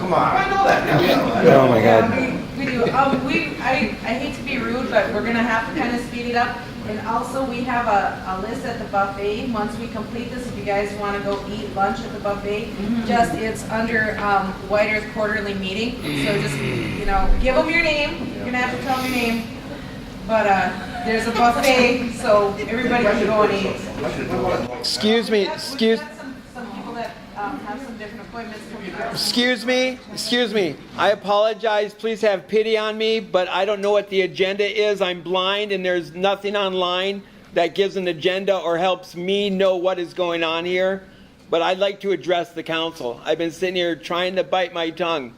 come on. I know that. Oh my God. We do. I hate to be rude, but we're gonna have to kind of speed it up. And also, we have a list at the buffet. Once we complete this, if you guys want to go eat lunch at the buffet, it's under White Earth Quarterly Meeting. So just, give them your name. You're gonna have to tell them your name. But there's a buffet, so everybody can go and eat. Excuse me. Some people that have some different appointments coming up. Excuse me. I apologize. Please have pity on me, but I don't know what the agenda is. I'm blind and there's nothing online that gives an agenda or helps me know what is going on here. But I'd like to address the council. I've been sitting here trying to bite my tongue,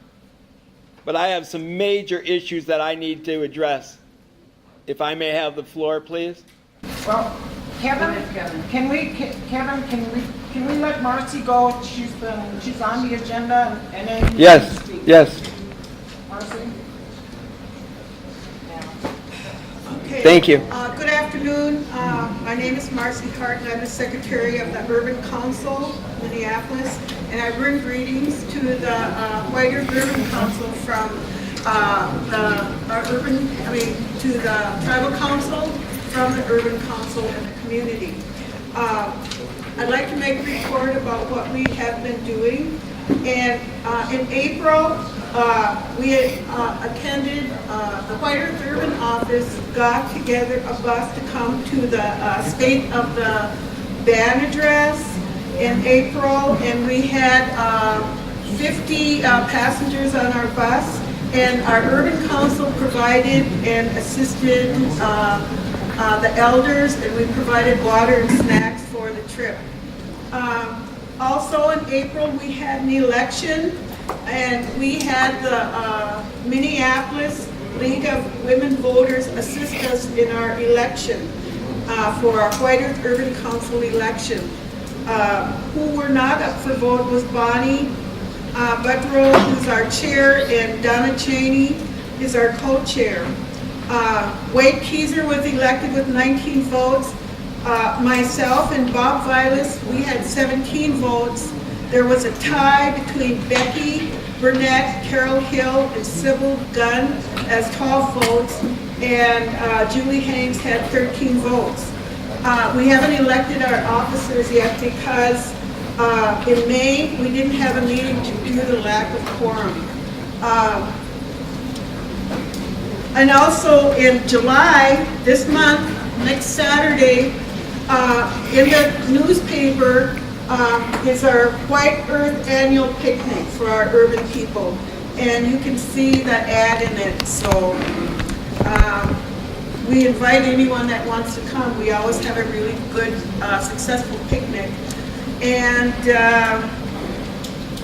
but I have some major issues that I need to address. If I may have the floor, please. Well, Kevin, can we let Marcy go? She's on the agenda and then Yes. Marcy? Okay. Thank you. Good afternoon. My name is Marcy Hart, and I'm the Secretary of the Urban Council, Minneapolis. And I bring greetings to the White Earth Urban Council from to the Tribal Council, from the Urban Council and the community. I'd like to make a report about what we have been doing. And in April, we attended the White Earth Urban Office, got together a bus to come to the State of the Band address in April, and we had 50 passengers on our bus, and our Urban Council provided and assisted the elders, and we provided water and snacks for the trip. Also in April, we had an election, and we had the Minneapolis League of Women Voters assist us in our election for our White Earth Urban Council election. Who were not up for vote was Bonnie Buttrow, who's our chair, and Donna Cheney is our co-chair. Wade Keyser was elected with 19 votes. Myself and Bob Vilas, we had 17 votes. There was a tie between Becky Burnett, Carol Hill, and Sybil Gunn as 12 votes, and Julie Haynes had 13 votes. We haven't elected our officers yet because in May we didn't have a meeting due to the lack of quorum. And also in July, this month, next Saturday, in the newspaper is our White Earth annual picnic for our urban people. And you can see the ad in it. So we invite anyone that wants to come. We always have a really good, successful picnic. And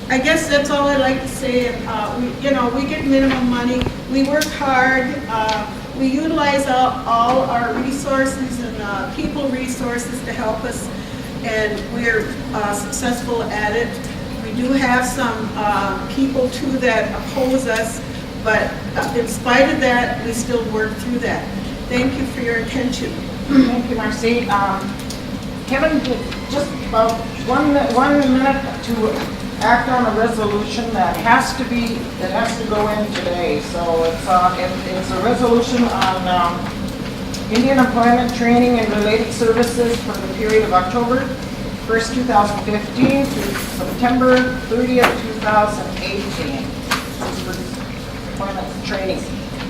I guess that's all I'd like to say. We get minimum money. We work hard. We utilize all our resources and people resources to help us, and we're successful at it. We do have some people too that oppose us, but in spite of that, we still work through that. Thank you for your attention. Thank you, Marcy. Kevin, just about one minute to act on a resolution that has to go in today. So it's a resolution on Indian employment training and related services for the period of October 1st, 2015 to September 30th, 2018. This is for employment training.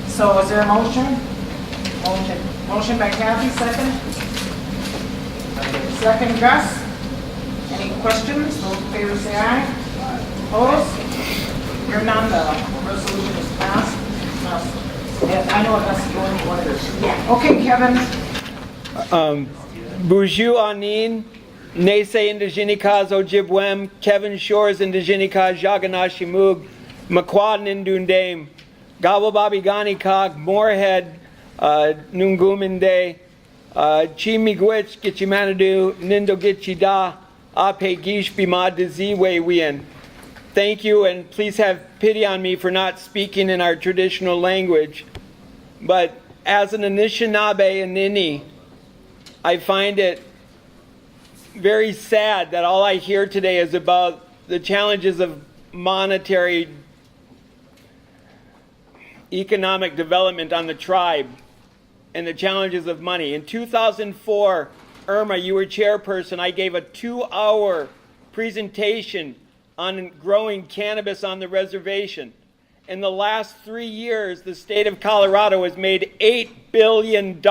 So is there a motion? Motion by Kathy, second? Second, Gus? Any questions? Those in favor say aye. Opposed? Hearing none, the resolution is passed. I know it has to go in order. Yeah. Okay, Kevin. Buju Anin, Nese Indigenika Ojibwem, Kevin Shores Indigenika Jaganashimug, Makwan Indundame, Gawababi Ganikag, Moorhead, Nunguminde, Chimigwich Gichimanadu, Nindo Gichida, Ape Gish Bima Diziwe Wien. Thank you, and please have pity on me for not speaking in our traditional language. But as an Aanishinaabeg and Nini, I find it very sad that all I hear today is about the challenges of monetary economic development on the tribe and the challenges of money. In 2004, Irma, you were chairperson. I gave a 2-hour presentation on growing cannabis on the reservation. In the last 3 years, the state of Colorado has made $8 billion.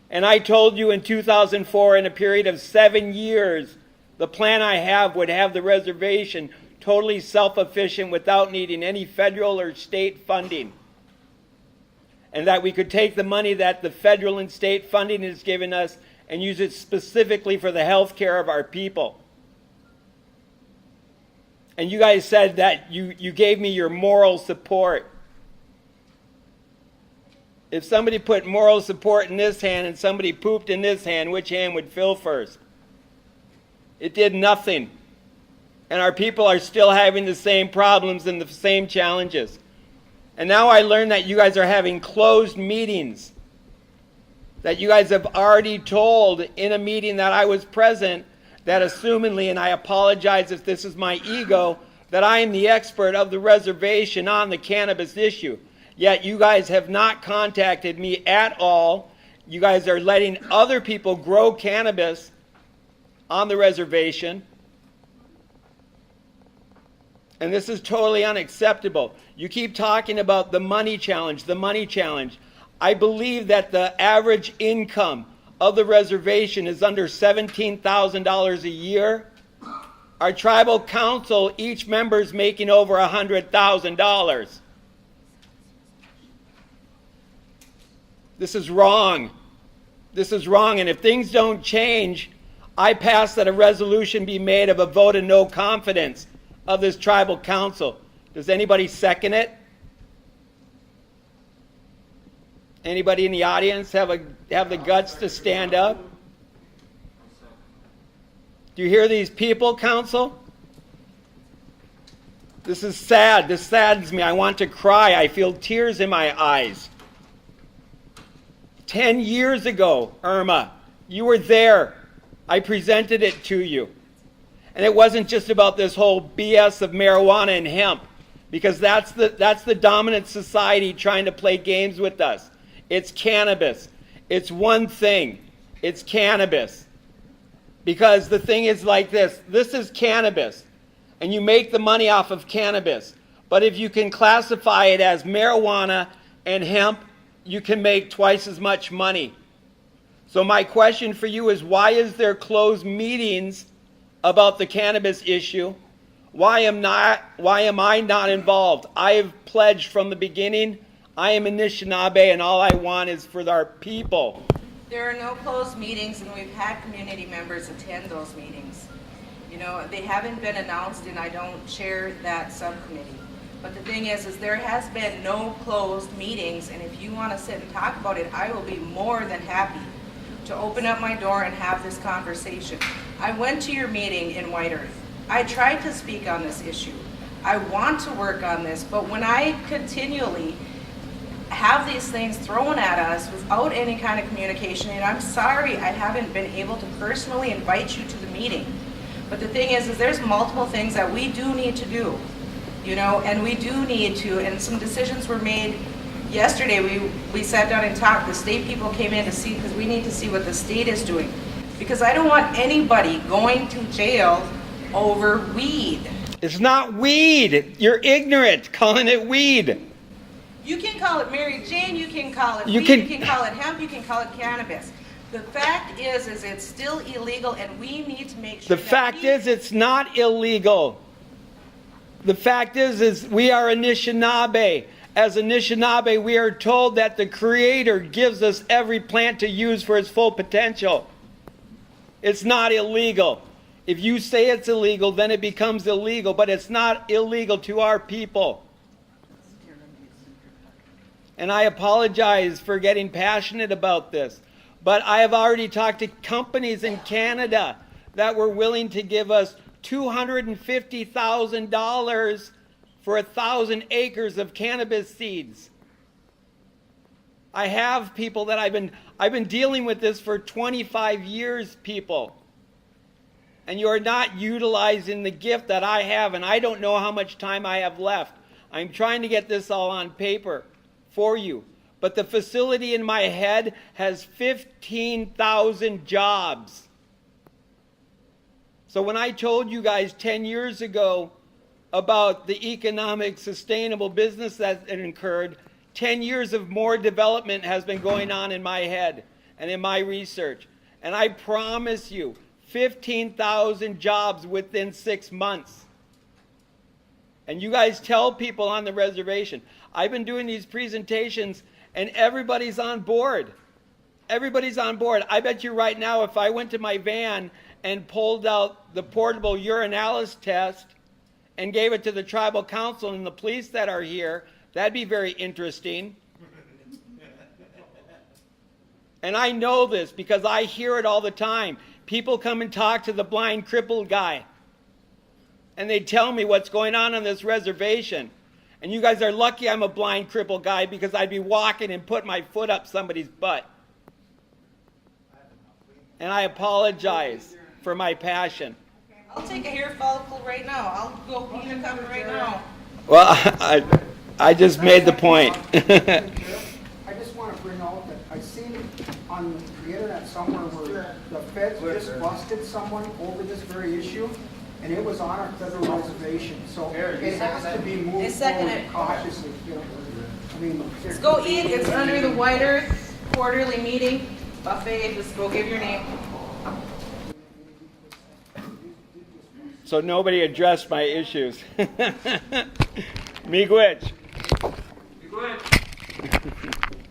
And I told you in 2004, in a period of 7 years, the plan I have would have the reservation totally self-efficient without needing any federal or state funding. And that we could take the money that the federal and state funding has given us and use it specifically for the health care of our people. And you guys said that you gave me your moral support. If somebody put moral support in this hand and somebody pooped in this hand, which hand would fill first? It did nothing. And our people are still having the same problems and the same challenges. And now I learned that you guys are having closed meetings. That you guys have already told in a meeting that I was present that assumingly, and I apologize if this is my ego, that I am the expert of the reservation on the cannabis issue. Yet you guys have not contacted me at all. You guys are letting other people grow cannabis on the reservation. And this is totally unacceptable. You keep talking about the money challenge, the money challenge. I believe that the average income of the reservation is under $17,000 a year. Our tribal council, each member is making over $100,000. This is wrong. This is wrong. And if things don't change, I pass that a resolution be made of a vote of no confidence of this tribal council. Does anybody second it? Anybody in the audience have the guts to stand up? Do you hear these people, council? This is sad. This saddens me. I want to cry. I feel tears in my eyes. 10 years ago, Irma, you were there. I presented it to you. And it wasn't just about this whole BS of marijuana and hemp, because that's the dominant society trying to play games with us. It's cannabis. It's one thing. It's cannabis. Because the thing is like this. This is cannabis. And you make the money off of cannabis. But if you can classify it as marijuana and hemp, you can make twice as much money. So my question for you is, why is there closed meetings about the cannabis issue? Why am I not involved? I have pledged from the beginning, I am Aanishinaabeg, and all I want is for our people. There are no closed meetings, and we've had community members attend those meetings. You know, they haven't been announced, and I don't chair that subcommittee. But the thing is there has been no closed meetings, and if you want to sit and talk about it, I will be more than happy to open up my door and have this conversation. I went to your meeting in White Earth. I tried to speak on this issue. I want to work on this, but when I continually have these things thrown at us without any kind of communication, and I'm sorry I haven't been able to personally invite you to the meeting. But the thing is there's multiple things that we do need to do, you know, and we do need to, and some decisions were made yesterday. We sat down and talked. The state people came in to see, because we need to see what the state is doing. Because I don't want anybody going to jail over weed. It's not weed. You're ignorant calling it weed. You can call it Mary Jane, you can call it weed, you can call it hemp, you can call it cannabis. The fact is it's still illegal, and we need to make sure The fact is it's not illegal. The fact is we are Aanishinaabeg. As Anishinaabe, we are told that the Creator gives us every plant to use for its full potential. It's not illegal. If you say it's illegal, then it becomes illegal, but it's not illegal to our people. And I apologize for getting passionate about this, but I have already talked to companies in Canada that were willing to give us $250,000 for 1,000 acres of cannabis seeds. I have people that I've been dealing with this for 25 years, people. And you are not utilizing the gift that I have, and I don't know how much time I have left. I'm trying to get this all on paper for you. But the facility in my head has 15,000 jobs. So when I told you guys 10 years ago about the economic sustainable business that it incurred, 10 years of more development has been going on in my head and in my research. And I promise you, 15,000 jobs within 6 months. And you guys tell people on the reservation. I've been doing these presentations and everybody's on board. Everybody's on board. I bet you right now if I went to my van and pulled out the portable urinalysis test and gave it to the tribal council and the police that are here, that'd be very interesting. And I know this because I hear it all the time. People come and talk to the blind crippled guy. And they tell me what's going on this reservation. And you guys are lucky I'm a blind crippled guy because I'd be walking and put my foot up somebody's butt. And I apologize for my passion. I'll take a hair follicle right now. I'll go pee in a cup right now. Well, I just made the point. I just want to bring out that I seen on the internet somewhere where the feds just busted someone over this very issue, and it was on our federal reservation. So it has to be moved forward cautiously. You know, I mean, Let's go eat. It's under the White Earth quarterly meeting buffet. Just go give your name. So nobody addressed my issues. Miigwech.